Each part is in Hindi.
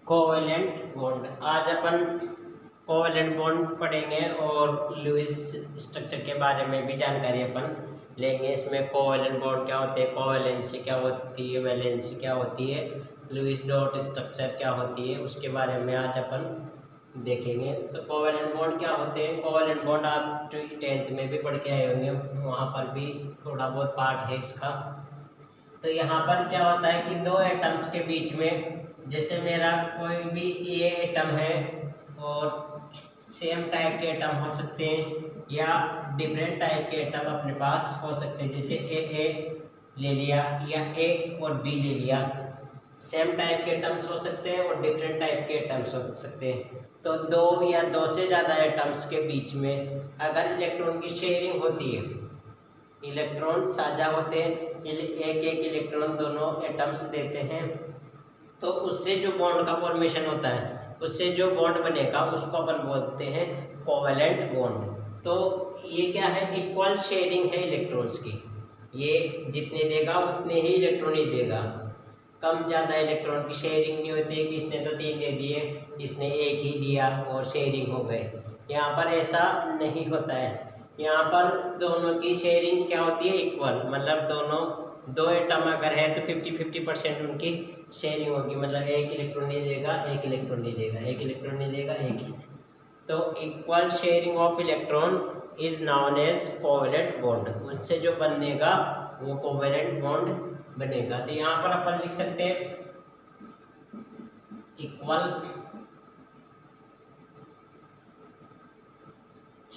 Covalent bond. आज अपन कोवेलेंट बॉन्ड पढ़ेंगे और लुईस स्ट्रक्चर के बारे में भी जानकारी अपन लेंगे। इसमें कोवेलेंट बॉन्ड क्या होते हैं, कोवेलेंसी क्या होती है, वैलेंसी क्या होती है, लुईस डॉट स्ट्रक्चर क्या होती है, उसके बारे में आज अपन देखेंगे। तो कोवेलेंट बॉन्ड क्या होते हैं। कोवेलेंट बॉन्ड आप 10th में भी पढ़ के आए होंगे, वहाँ पर भी थोड़ा बहुत पार्ट है इसका। तो यहाँ पर क्या होता है कि दो एटम्स के बीच में, जैसे मेरा कोई भी ए एटम है और सेम टाइप के एटम हो सकते हैं या डिफरेंट टाइप के एटम अपने पास हो सकते हैं, जैसे ए ले लिया या ए और बी ले लिया। सेम टाइप के एटम्स हो सकते हैं और डिफरेंट टाइप के एटम्स हो सकते हैं। तो दो या दो से ज़्यादा एटम्स के बीच में अगर इलेक्ट्रॉन की शेयरिंग होती है, इलेक्ट्रॉन साझा होते हैं, एक एक इलेक्ट्रॉन दोनों एटम्स देते हैं, तो उससे जो बॉन्ड का फॉर्मेशन होता है, उससे जो बॉन्ड बनेगा उसको अपन बोलते हैं कोवेलेंट बॉन्ड। तो ये क्या है, इक्वल शेयरिंग है इलेक्ट्रॉन्स की। ये जितने देगा उतने ही इलेक्ट्रॉन ही देगा, कम ज़्यादा इलेक्ट्रॉन की शेयरिंग नहीं होती कि इसने तो 3 दे दिए, इसने 1 ही दिया और शेयरिंग हो गए। यहाँ पर ऐसा नहीं होता है। यहाँ पर दोनों की शेयरिंग क्या होती है, इक्वल। मतलब दोनों दो एटम अगर है तो 50-50% उनकी शेयरिंग होगी। मतलब एक इलेक्ट्रॉन नहीं देगा, एक इलेक्ट्रॉन नहीं देगा, एक इलेक्ट्रॉन नहीं देगा, एक ही। तो equal sharing of electron is known as covalent bond. उससे जो बनेगा वो कोवेलेंट बॉन्ड बनेगा। तो यहाँ पर अपन लिख सकते हैं equal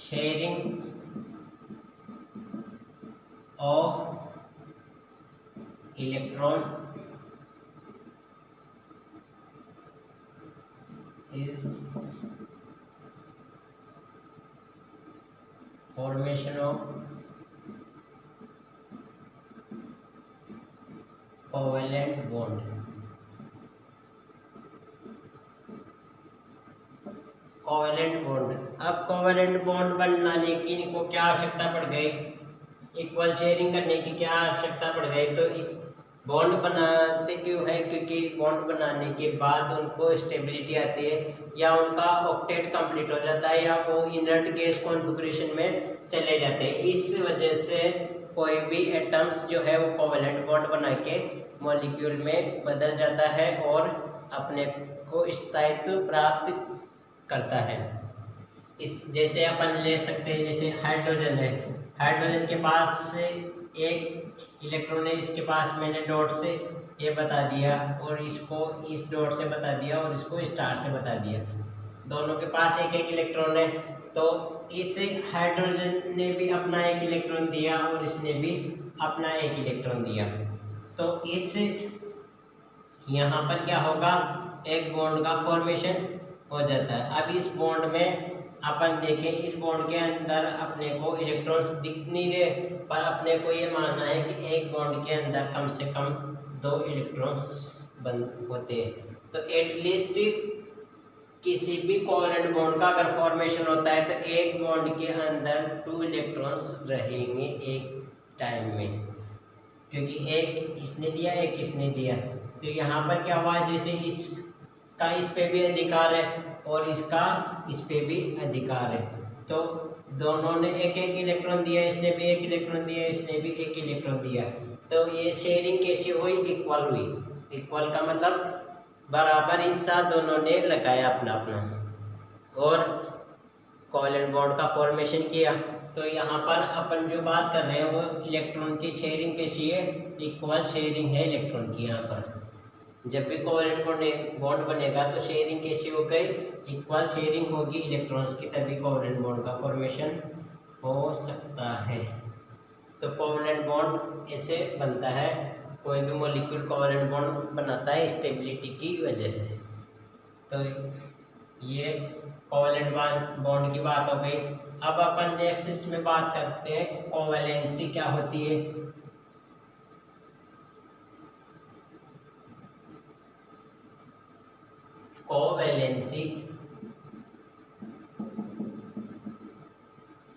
sharing of electron is formation of covalent bond। Covalent bond, अब कोवेलेंट बॉन्ड बनाने की इनको क्या आवश्यकता पड़ गई, इक्वल शेयरिंग करने की क्या आवश्यकता पड़ गई। तो बॉन्ड बनाते क्यों है, क्योंकि बॉन्ड बनाने के बाद उनको स्टेबिलिटी आती है या उनका ऑक्टेट कंप्लीट हो जाता है या वो इनर्ट गैस कॉन्फ़िगरेशन में चले जाते हैं। इस वजह से कोई भी एटम्स जो है वो कोवेलेंट बॉन्ड बना के मॉलिक्यूल में बदल जाता है और अपने को स्थायित्व प्राप्त करता है। इस जैसे अपन ले सकते हैं, जैसे हाइड्रोजन है, हाइड्रोजन के पास एक इलेक्ट्रॉन है, इसके पास मैंने डॉट से ये बता दिया और इसको इस डॉट से बता दिया और इसको स्टार से बता दिया। दोनों के पास एक एक इलेक्ट्रॉन है, तो इस हाइड्रोजन ने भी अपना एक इलेक्ट्रॉन दिया और इसने भी अपना एक इलेक्ट्रॉन दिया। तो इस यहाँ पर क्या होगा, एक बॉन्ड का फॉर्मेशन हो जाता है। अब इस बॉन्ड में अपन देखें, इस बॉन्ड के अंदर अपने को इलेक्ट्रॉन्स दिख नहीं रहे, पर अपने को ये मानना है कि एक बॉन्ड के अंदर कम से कम 2 इलेक्ट्रॉन्स बंद होते हैं। तो एटलीस्ट किसी भी कोवेलेंट बॉन्ड का अगर फॉर्मेशन होता है तो एक बॉन्ड के अंदर 2 इलेक्ट्रॉन्स रहेंगे एक टाइम में, क्योंकि एक इसने दिया एक इसने दिया। तो यहाँ पर क्या हुआ, जैसे इसका इस पे भी अधिकार है और इसका इस पे भी अधिकार है, तो दोनों ने एक एक इलेक्ट्रॉन दिया, इसने भी एक इलेक्ट्रॉन दिया, इसने भी एक इलेक्ट्रॉन दिया। तो ये शेयरिंग कैसी हुई, इक्वल हुई। इक्वल का मतलब बराबर हिस्सा दोनों ने लगाया अपना अपना और कोवेलेंट बॉन्ड का फॉर्मेशन किया। तो यहाँ पर अपन जो बात कर रहे हैं वो इलेक्ट्रॉन की शेयरिंग कैसी है, इक्वल शेयरिंग है इलेक्ट्रॉन की। यहाँ पर जब भी कोवेलेंट बॉन्ड बनेगा तो शेयरिंग कैसी हो गई, इक्वल शेयरिंग होगी इलेक्ट्रॉन्स की, तभी कोवेलेंट बॉन्ड का फॉर्मेशन हो सकता है। तो कोवेलेंट बॉन्ड ऐसे बनता है, कोई भी मॉलिक्यूल कोवेलेंट बॉन्ड बनाता है स्टेबिलिटी की वजह से। तो ये कोवेलेंट बॉन्ड की बात हो गई। अब अपन नेक्स्ट इसमें बात करते हैं कोवेलेंसी क्या होती है। कोवेलेंसी,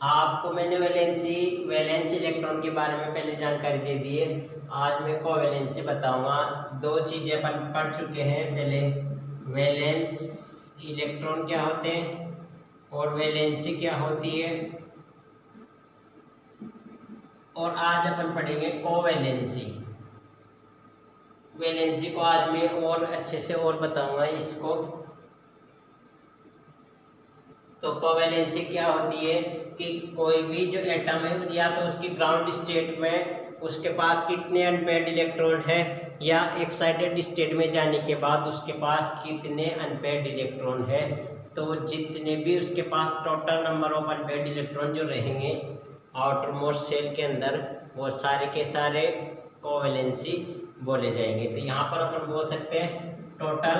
आपको मैंने वैलेंस इलेक्ट्रॉन के बारे में पहले जानकारी दे दी है। आज मैं कोवेलेंसी बताऊंगा। 2 चीजें अपन पढ़ चुके हैं पहले, वैलेंस इलेक्ट्रॉन क्या होते हैं और वैलेंसी क्या होती है। और आज अपन पढ़ेंगे कोवैलेंसी। वैलेंसी को आज मैं और अच्छे से और बताऊंगा इसको। तो कोवैलेंसी क्या होती है कि कोई भी जो एटम है या तो उसकी ग्राउंड स्टेट में उसके पास कितने अनपेयर्ड इलेक्ट्रॉन है या एक्साइटेड स्टेट में जाने के बाद उसके पास कितने अनपेयर्ड इलेक्ट्रॉन है। तो जितने भी उसके पास total number of unpaired electron जो रहेंगे आउटर मोस्ट शेल के अंदर वो सारे के सारे कोवैलेंसी बोले जाएंगे। तो यहाँ पर अपन बोल सकते हैं total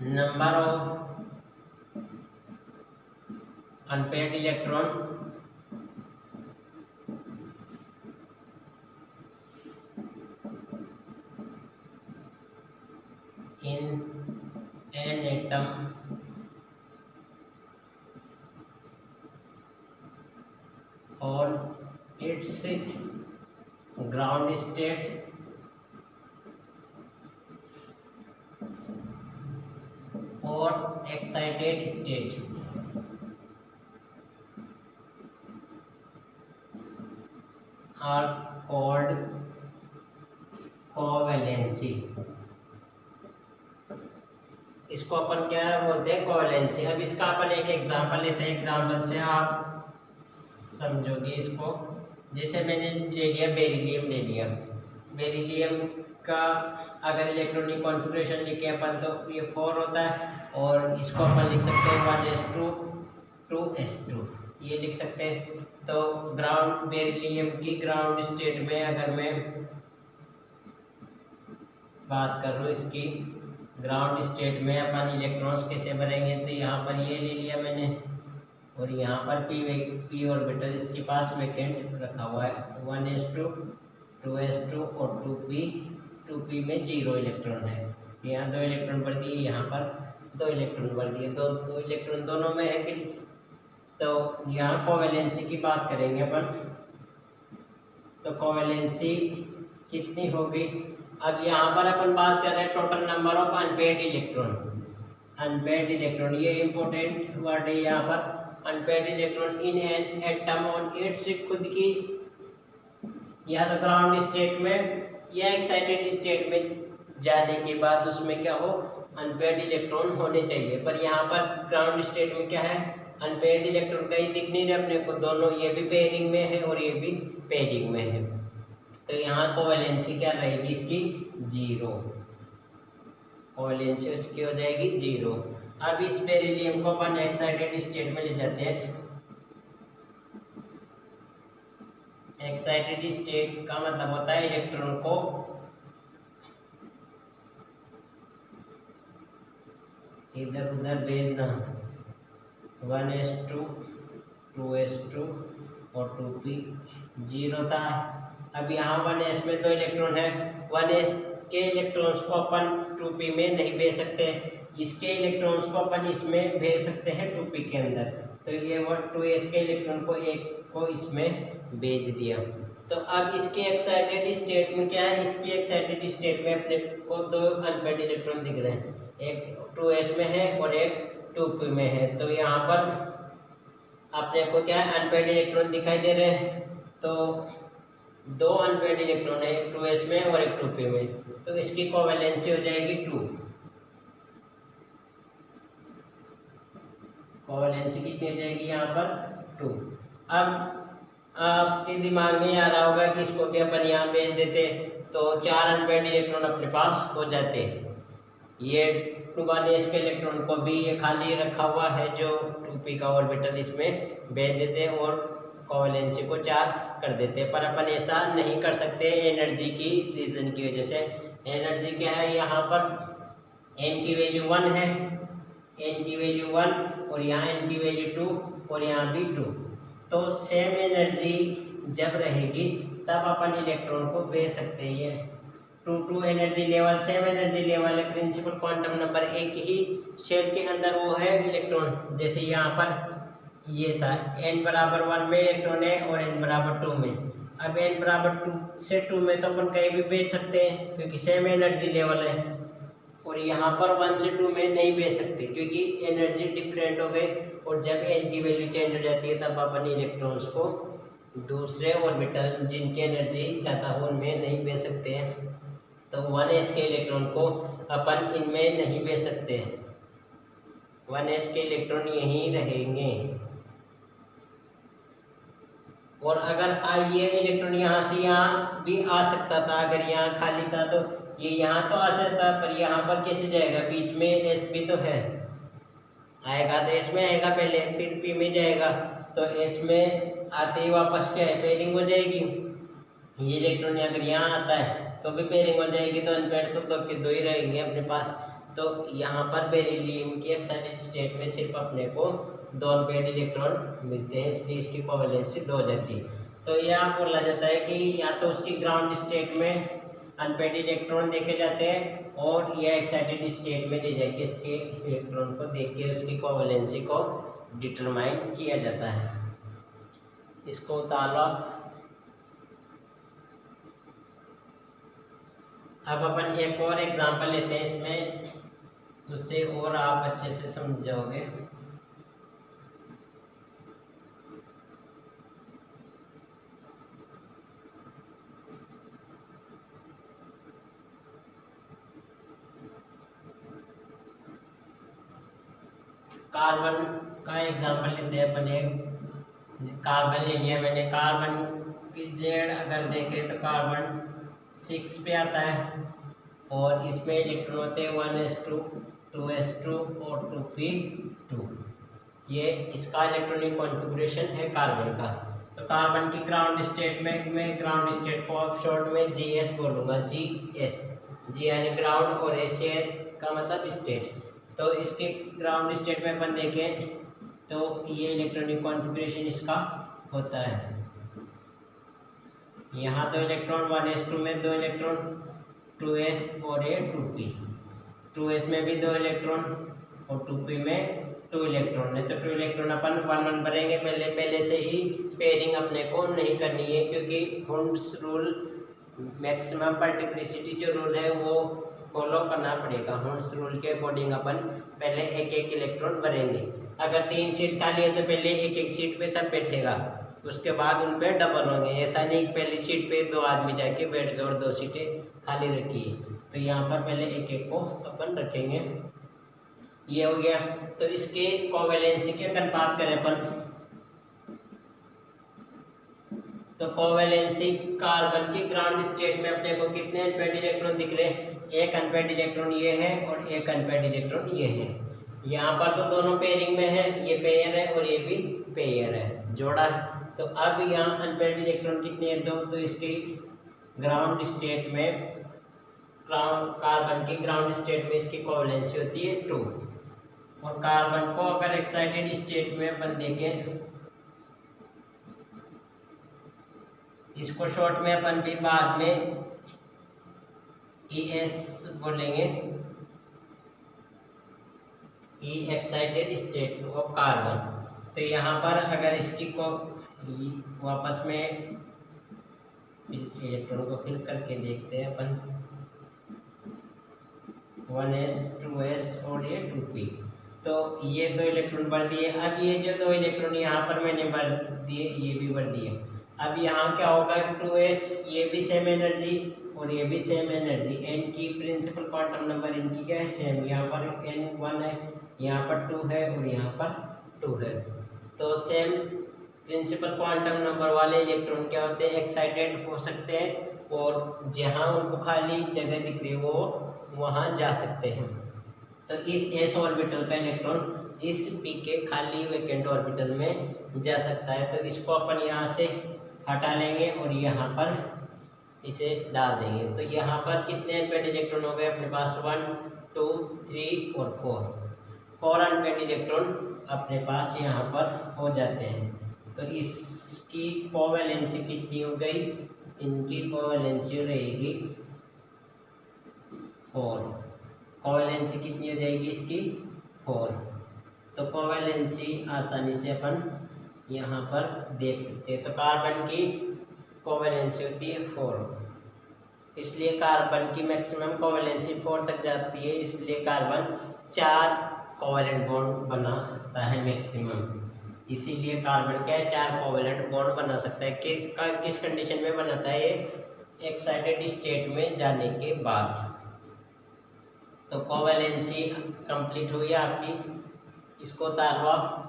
number of unpaired electron in an atom on its ground state or excited state are called covalency. इसको अपन क्या बोलते हैं कोवैलेंसी। अब इसका अपन एक एग्जांपल लेते हैं, एग्जांपल से आप समझोगे इसको। जैसे मैंने ले लिया बेरिलियम, ले लिया बेरिलियम का अगर इलेक्ट्रॉनिक कॉन्फ़िगरेशन लिखे अपन तो ये 4 होता है और इसको अपन लिख सकते हैं 1s2 2s2 ये लिख सकते हैं। तो ग्राउंड बेरिलियम की ग्राउंड स्टेट में अगर मैं बात कर लूँ इसकी ग्राउंड स्टेट में अपन इलेक्ट्रॉन्स कैसे बनेंगे। तो यहाँ पर ये ले लिया मैंने और यहाँ पर पी ऑर्बिटल इसके पास वैकेंट रखा हुआ है 1s2 2s2 और 2p में 0 इलेक्ट्रॉन है। यहाँ 2 इलेक्ट्रॉन भर दिए, यहाँ पर 2 इलेक्ट्रॉन भर दिए, दो इलेक्ट्रॉन दोनों में है। फिर तो यहाँ कोवैलेंसी की बात करेंगे अपन। तो कोवैलेंसी कितनी होगी। अब यहाँ पर अपन बात कर रहे हैं total number of unpaired electron. Unpaired electron ये इंपॉर्टेंट वर्ड है यहाँ पर। Unpaired electron in an atom on it's खुद की या तो ग्राउंड स्टेट में या एक्साइटेड स्टेट में जाने के बाद उसमें क्या हो अनपेयर्ड इलेक्ट्रॉन होने चाहिए। पर यहाँ पर ग्राउंड स्टेट में क्या है अनपेयर्ड इलेक्ट्रॉन कहीं दिख नहीं रहे अपने को, दोनों ये भी पेयरिंग में है और ये भी पेयरिंग में है। तो यहाँ कोवैलेंसी क्या रहेगी इसकी 0, कोवैलेंसी उसकी हो जाएगी 0। अब इस बेरिलियम को अपन एक्साइटेड स्टेट में ले जाते हैं। एक्साइटेड स्टेट का मतलब होता है इलेक्ट्रॉन को इधर उधर भेजना 1s2 2s2 और 2p 0 था। अब यहाँ 1s में 2 इलेक्ट्रॉन है, 1s के इलेक्ट्रॉन्स को अपन 2p में नहीं भेज सकते, इसके इलेक्ट्रॉन्स को अपन इसमें भेज सकते हैं 2p के अंदर। तो ये वो 2s के इलेक्ट्रॉन को एक को इसमें भेज दिया। तो अब इसके एक्साइटेड स्टेट में क्या है, इसकी एक्साइटेड स्टेट में अपने को 2 अनपेयर्ड इलेक्ट्रॉन दिख रहे हैं, एक 2s में है और एक 2p में है। तो यहाँ पर अपने को क्या है अनपेयर्ड इलेक्ट्रॉन दिखाई दे रहे हैं। तो 2 अनपेयर्ड इलेक्ट्रॉन है, एक 2s में और एक 2p में। तो इसकी कोवैलेंसी हो जाएगी 2। कोवैलेंसी कितनी हो जाएगी यहाँ पर 2। अब आपके दिमाग में आ रहा होगा कि इसको भी अपन यहाँ भेज देते तो 4 अनपेयर्ड इलेक्ट्रॉन अपने पास हो जाते। ये 1s के इलेक्ट्रॉन को भी ये खाली रखा हुआ है जो 2p का ऑर्बिटल इसमें भेज देते और कोवैलेंसी को 4 कर देते। पर अपन ऐसा नहीं कर सकते एनर्जी की रीजन की वजह से। एनर्जी क्या है यहाँ पर n की वैल्यू 1 है, n की वैल्यू 1 और यहाँ n की वैल्यू 2 और यहाँ भी 2। तो सेम एनर्जी जब रहेगी तब अपन इलेक्ट्रॉन को भेज सकते हैं। 2 energy level same energy level है, प्रिंसिपल क्वांटम नंबर एक ही शेल के अंदर वो है इलेक्ट्रॉन। जैसे यहाँ पर ये था n बराबर 1 में इलेक्ट्रॉन है और n बराबर 2 में। अब n बराबर 2 से 2 में तो अपन कहीं भी भेज सकते हैं क्योंकि सेम एनर्जी लेवल है, और यहाँ पर 1 से 2 में नहीं भेज सकते क्योंकि एनर्जी डिफरेंट हो गई, और जब n की वैल्यू चेंज हो जाती है तब अपन इलेक्ट्रॉन्स को दूसरे ऑर्बिटल जिनकी एनर्जी ज़्यादा हो उनमें नहीं भेज सकते हैं। तो 1s के इलेक्ट्रॉन को अपन इनमें नहीं भेज सकते हैं, 1s के इलेक्ट्रॉन यहीं रहेंगे। और अगर ये इलेक्ट्रॉन यहाँ से यहाँ भी आ सकता था, अगर यहाँ खाली था तो ये यहाँ तो आ सकता, पर यहाँ पर कैसे जाएगा, बीच में s भी तो है, आएगा तो s में आएगा पहले, फिर p में जाएगा, तो s में आते ही वापस क्या है, पेयरिंग हो जाएगी। ये इलेक्ट्रॉन अगर यहाँ आता है तो भी पेयरिंग हो जाएगी, तो अनपेयर्ड तो दो के दो ही रहेंगे अपने पास। तो यहाँ पर बेरिलियम की एक्साइटेड स्टेट में सिर्फ अपने को 2 अनपेयर्ड इलेक्ट्रॉन मिलते हैं, इसलिए इसकी कोवेलेंसी 2 हो जाती है। तो यह बोला जाता है कि या तो उसकी ग्राउंड स्टेट में अनपेयर्ड इलेक्ट्रॉन देखे जाते हैं, और यह एक्साइटेड स्टेट में ले जाके इसके इलेक्ट्रॉन को देख के उसकी कोवेलेंसी को डिटरमाइन किया जाता है। इसको उतारो। अब अपन एक और एग्जांपल लेते हैं इसमें, उससे और आप अच्छे से समझ जाओगे। कार्बन का एग्जांपल लेते हैं अपन, एक कार्बन ले लिया मैंने। कार्बन की जेड अगर देखें तो कार्बन 6 पे आता है, और इसमें इलेक्ट्रॉन होते हैं 1s2, 2s2 और 2p2। ये इसका इलेक्ट्रॉनिक कॉन्फ़िगरेशन है कार्बन का। तो कार्बन की ग्राउंड स्टेट में मैं ग्राउंड स्टेट को अब शॉर्ट में GS बोलूँगा, GS, G यानी ग्राउंड और S का मतलब स्टेट। तो इसके ग्राउंड स्टेट में अपन देखें तो ये इलेक्ट्रॉनिक कॉन्फ़िगरेशन इसका होता है। यहाँ 2 इलेक्ट्रॉन 1s2 में 2 इलेक्ट्रॉन, 2s और ये 2p, 2s में भी 2 इलेक्ट्रॉन और 2p में 2 इलेक्ट्रॉन है। तो 2 इलेक्ट्रॉन अपन 1 1 भरेंगे, पहले से ही पेयरिंग अपने को नहीं करनी है, क्योंकि हुंड्स रूल मैक्सिमम मल्टीप्लिसिटी जो रूल है वो फॉलो करना पड़ेगा। हुंड्स रूल के अकॉर्डिंग अपन पहले एक एक इलेक्ट्रॉन भरेंगे। अगर 3 सीट खाली है तो पहले एक एक सीट पे सब बैठेगा, उसके बाद उन पे डबल होंगे। ऐसा नहीं कि पहली सीट पे 2 आदमी जाके बैठ गए और 2 सीटें खाली रखी है। तो यहाँ पर पहले एक एक को अपन रखेंगे। ये हो गया। तो इसके कोवेलेंसी की अगर बात करें अपन, तो कोवेलेंसी कार्बन की ग्राउंड स्टेट में अपने को कितने अनपेयर्ड इलेक्ट्रॉन दिख रहे हैं, एक अनपेयर्ड इलेक्ट्रॉन ये है और एक अनपेयर्ड इलेक्ट्रॉन ये है। यहाँ पर तो दोनों पेयरिंग में है, ये पेयर है और ये भी पेयर है, जोड़ा है। तो अब यहाँ अनपेयर्ड इलेक्ट्रॉन कितने हैं, 2। तो इसकी ग्राउंड स्टेट में कार्बन की ग्राउंड स्टेट में इसकी कोवेलेंसी होती है 2। और कार्बन को अगर एक्साइटेड स्टेट में अपन देखें, इसको शॉर्ट में अपन भी बाद में ES बोलेंगे, ई एक्साइटेड स्टेट ऑफ कार्बन। तो यहाँ पर अगर इसकी को वापस में इलेक्ट्रॉन को फिल करके देखते हैं अपन, 1s 2s और ये 2p। तो ये 2 इलेक्ट्रॉन भर दिए। अब ये जो 2 इलेक्ट्रॉन यहाँ पर मैंने भर दिए, ये भी भर दिए। अब यहाँ क्या होगा, 2s ये भी सेम एनर्जी और ये भी सेम एनर्जी, n की प्रिंसिपल क्वांटम नंबर इनकी क्या है, सेम। यहाँ पर n 1 है, यहाँ पर 2 है और यहाँ पर 2 है। तो सेम प्रिंसिपल क्वांटम नंबर वाले इलेक्ट्रॉन क्या होते हैं, एक्साइटेड हो सकते हैं, और जहाँ उनको खाली जगह दिख रही है वो वहाँ जा सकते हैं। तो इस s ऑर्बिटल का इलेक्ट्रॉन इस p के खाली वैकेंट ऑर्बिटल में जा सकता है। तो इसको अपन यहाँ से हटा लेंगे और यहाँ पर इसे डाल देंगे। तो यहाँ पर कितने अनपेयर्ड इलेक्ट्रॉन हो गए अपने पास, 1 2 3 और 4 अनपेयर्ड इलेक्ट्रॉन अपने पास यहाँ पर हो जाते हैं। तो इसकी कोवेलेंसी कितनी हो गई, इनकी कोवेलेंसी रहेगी 4। कोवेलेंसी कितनी हो जाएगी इसकी, 4। तो कोवेलेंसी आसानी से अपन यहाँ पर देख सकते हैं। तो कार्बन की कोवेलेंसी होती है 4, इसलिए कार्बन की मैक्सिमम कोवेलेंसी 4 तक जाती है, इसलिए कार्बन 4 कोवेलेंट बॉन्ड बना सकता है मैक्सिमम। इसीलिए कार्बन क्या है 4 कोवेलेंट बॉन्ड बना सकता है। किस कंडीशन में बनाता है ये? एक्साइटेड स्टेट में जाने के बाद। तो कोवेलेंसी कंप्लीट हुई आपकी, इसको उतार लो आप।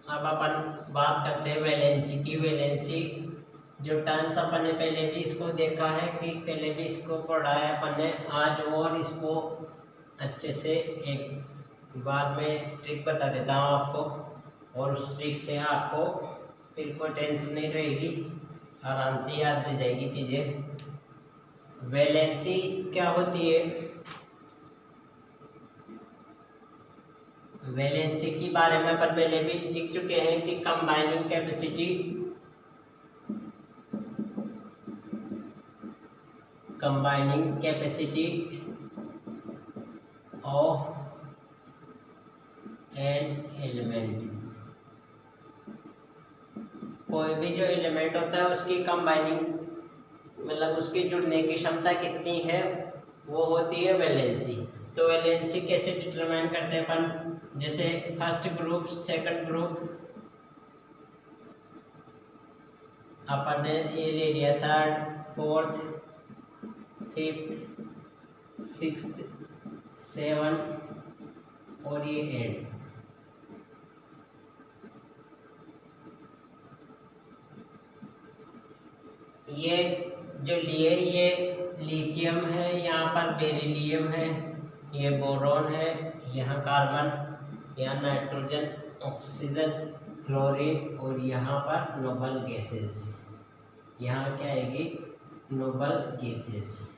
अब अपन बात करते हैं वैलेंसी की। वैलेंसी जो टर्म्स अपन ने पहले भी इसको देखा है कि पहले भी इसको पढ़ा है अपन ने, आज और इसको अच्छे से एक बार में ट्रिक बता देता हूँ आपको, और उस ट्रिक से आपको फिर कोई टेंशन नहीं रहेगी, आराम से याद रह जाएगी चीज़ें। वैलेंसी क्या होती है? वैलेंसी के बारे में अपन पहले भी लिख चुके हैं कि combining capacity of an element. कोई भी जो एलिमेंट होता है उसकी कंबाइनिंग मतलब उसकी जुड़ने की क्षमता कितनी है, वो होती है वैलेंसी। तो वैलेंसी कैसे डिटरमाइन करते हैं अपन? जैसे फर्स्ट ग्रुप, सेकंड ग्रुप, अपन ने ये ले लिया, third, fourth, fifth, sixth, seven और ये 8। ये जो लिए ये लिथियम है, यहाँ पर बेरिलियम है, ये बोरॉन है, यहाँ कार्बन, यहाँ नाइट्रोजन, ऑक्सीजन, क्लोरीन और यहाँ पर नोबल गैसेस। यहाँ क्या आएगी? Noble gases.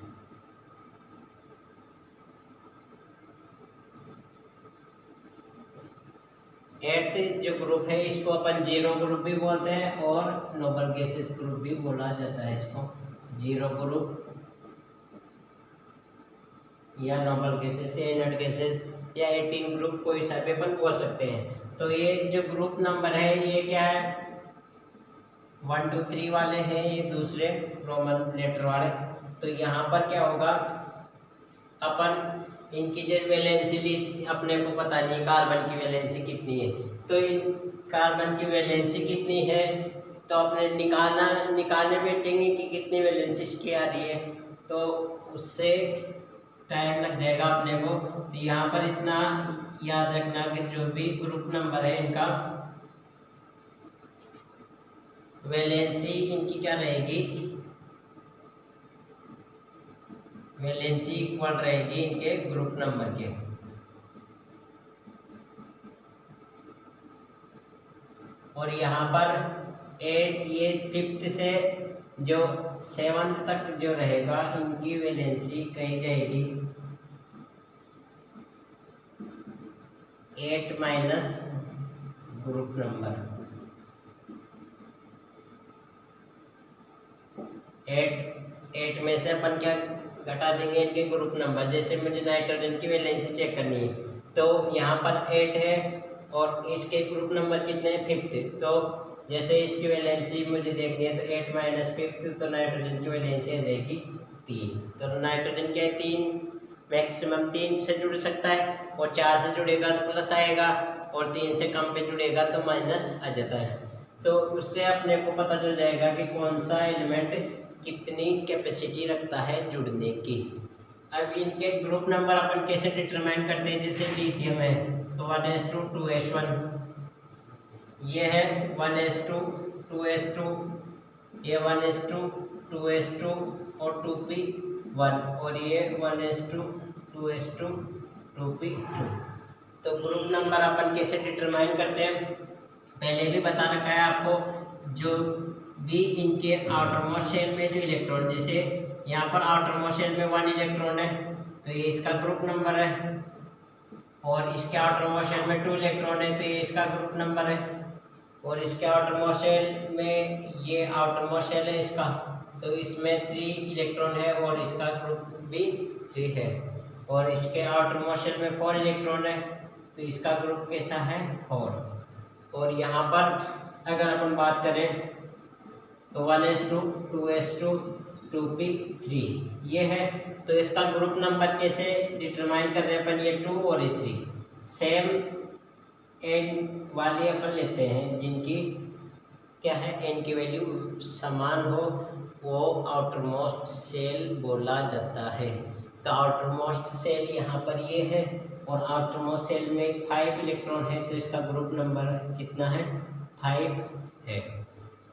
एट्थ जो ग्रुप है इसको अपन जीरो ग्रुप भी बोलते हैं और नोबल गैसेस ग्रुप भी बोला जाता है इसको। जीरो ग्रुप या नोबल गैसेस या इनर्ट गैसेस या 18 ग्रुप कोई सा भी अपन बोल सकते हैं। तो ये जो ग्रुप नंबर है ये क्या है? 1 2 3 वाले हैं, ये दूसरे रोमन लेटर वाले। तो यहाँ पर क्या होगा, अपन इनकी जो वैलेंसी ली अपने को पता नहीं कार्बन की वैलेंसी कितनी है, तो इन कार्बन की वैलेंसी कितनी है तो अपने निकालने बैठेंगे कि कितनी वैलेंसी इसकी आ रही है, तो उससे टाइम लग जाएगा अपने को। तो यहाँ पर इतना याद रखना कि जो भी ग्रुप नंबर है इनका वैलेंसी इनकी क्या रहेगी, वैलेंसी इक्वल रहेगी इनके ग्रुप नंबर के। और यहाँ पर 8 ये 5th से जो 7th तक जो रहेगा इनकी वैलेंसी कही जाएगी 8 माइनस ग्रुप नंबर। 8 में से अपन क्या घटा देंगे इनके ग्रुप नंबर। जैसे मुझे नाइट्रोजन की वैलेंसी चेक करनी है तो यहाँ पर 8 है और इसके ग्रुप नंबर कितने हैं 5th। तो जैसे इसकी वैलेंसी मुझे देखनी है तो 8 माइनस 5th, तो नाइट्रोजन की वैलेंसी आ जाएगी 3। तो नाइट्रोजन क्या है 3, मैक्सिमम 3 से जुड़ सकता है, और 4 से जुड़ेगा तो प्लस आएगा, और 3 से कम पे जुड़ेगा तो माइनस आ जाता है। तो उससे अपने को पता चल जाएगा कि कौन सा एलिमेंट कितनी कैपेसिटी रखता है जुड़ने की। अब इनके ग्रुप नंबर अपन कैसे डिटरमाइन करते हैं? जैसे लिथियम है तो 1s2 2s1, ये है 1s2 2s2, ये 1s2 2s2 और 2p1, और ये 1s2 2s2 2p2। तो ग्रुप नंबर अपन कैसे डिटरमाइन करते हैं पहले भी बता रखा है आपको। जो भी इनके आउटरमोस्ट शेल में जो इलेक्ट्रॉन, जैसे यहाँ पर आउटरमोस्ट शेल में 1 इलेक्ट्रॉन है तो ये इसका ग्रुप नंबर है, और इसके आउटरमोस्ट शेल में 2 इलेक्ट्रॉन है, तो ये इसका ग्रुप नंबर है। और इसके आउटरमोस्ट शेल में, ये आउटरमोस्ट शेल है इसका, तो इसमें 3 इलेक्ट्रॉन है और इसका ग्रुप भी 3 है। और इसके आउटरमोस्ट शेल में 4 इलेक्ट्रॉन है, तो इसका ग्रुप कैसा है 4। और यहाँ पर अगर अपन बात करें तो 1s2 2s2 2p3 ये है। तो इसका ग्रुप नंबर कैसे डिटरमाइन कर रहे हैं अपन, ये 2 और ये 3 सेम एन वाली अपन लेते हैं, जिनकी क्या है एन की वैल्यू समान हो, वो आउटरमोस्ट सेल बोला जाता है। तो आउटरमोस्ट सेल यहाँ पर ये है और आउटरमोस्ट सेल में 5 इलेक्ट्रॉन है, तो इसका ग्रुप नंबर कितना है 5 है।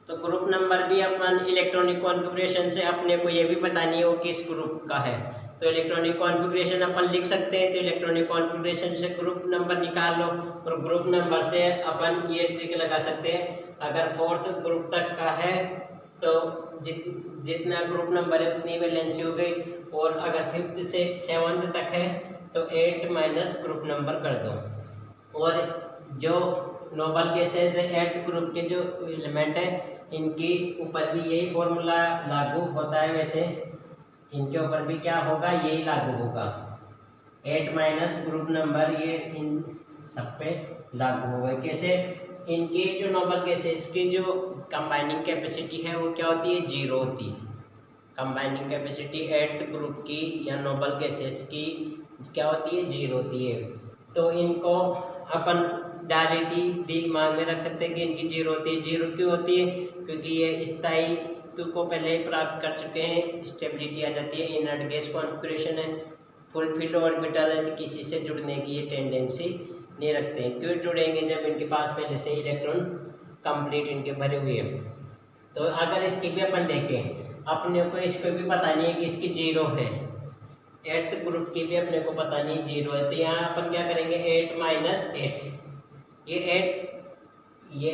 तो ग्रुप नंबर भी अपन इलेक्ट्रॉनिक कॉन्फ़िगरेशन से अपने को ये भी बतानी है वो किस ग्रुप का है। तो इलेक्ट्रॉनिक कॉन्फ़िगरेशन अपन लिख सकते हैं, तो इलेक्ट्रॉनिक कॉन्फ़िगरेशन से ग्रुप नंबर निकाल लो और ग्रुप नंबर से अपन ये ट्रिक लगा सकते हैं, अगर 4th ग्रुप तक का है तो जितना ग्रुप नंबर है उतनी वैलेंसी हो गई, और अगर 5th से 7th तक है तो 8 माइनस ग्रुप नंबर कर दो। और जो नोबल गैसेज है 8th ग्रुप के जो एलिमेंट है इनके ऊपर भी यही फॉर्मूला लागू होता है, वैसे इनके ऊपर भी क्या होगा यही लागू होगा, 8 माइनस ग्रुप नंबर ये इन सब पे लागू होगा। कैसे, इनकी जो नोबल गैसेज की जो कंबाइनिंग कैपेसिटी है वो क्या होती है 0 होती है। कंबाइनिंग कैपेसिटी 8th ग्रुप की या नोबल गैसेज की क्या होती है 0 होती है। तो इनको अपन डायरेक्टली दिमाग में रख सकते हैं कि इनकी 0 होती है। 0 क्यों होती है, क्योंकि ये स्थायित्व को पहले ही प्राप्त कर चुके हैं, स्टेबिलिटी आ जाती है, इनर्ट गैस कॉन्फ़िगरेशन है, फुलफिल्ड ऑर्बिटल है, तो किसी से जुड़ने की ये टेंडेंसी नहीं रखते हैं। क्यों जुड़ेंगे, जब इनके पास पहले से इलेक्ट्रॉन कंप्लीट इनके भरे हुए हैं। तो अगर इसकी भी अपन देखें, अपने को इसको भी पता नहीं है कि इसकी 0 है, 8th ग्रुप की भी अपने को पता नहीं 0 है, तो यहाँ अपन क्या करेंगे 8 माइनस 8, ये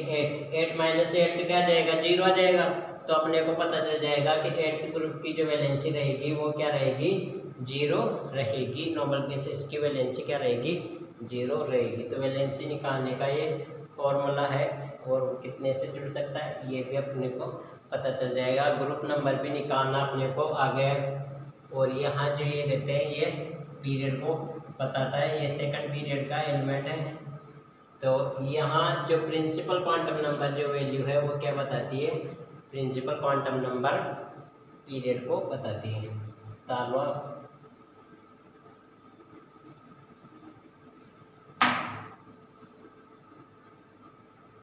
8 माइनस 8 तो क्या आ जाएगा 0 आ जाएगा। तो अपने को पता चल जाएगा कि 8th ग्रुप की जो वैलेंसी रहेगी वो क्या रहेगी 0 रहेगी, नोबल गैसेस की वैलेंसी क्या रहेगी 0 रहेगी। तो वैलेंसी निकालने का ये फॉर्मूला है और कितने से जुड़ सकता है ये भी अपने को पता चल जाएगा। ग्रुप नंबर भी निकालना अपने को आ गया। और यहाँ जो ये देते हैं ये पीरियड को बताता है, ये सेकंड पीरियड का एलिमेंट है। तो यहाँ जो प्रिंसिपल क्वांटम नंबर जो वैल्यू है वो क्या बताती है, प्रिंसिपल क्वांटम नंबर पीरियड को बताती है। तालो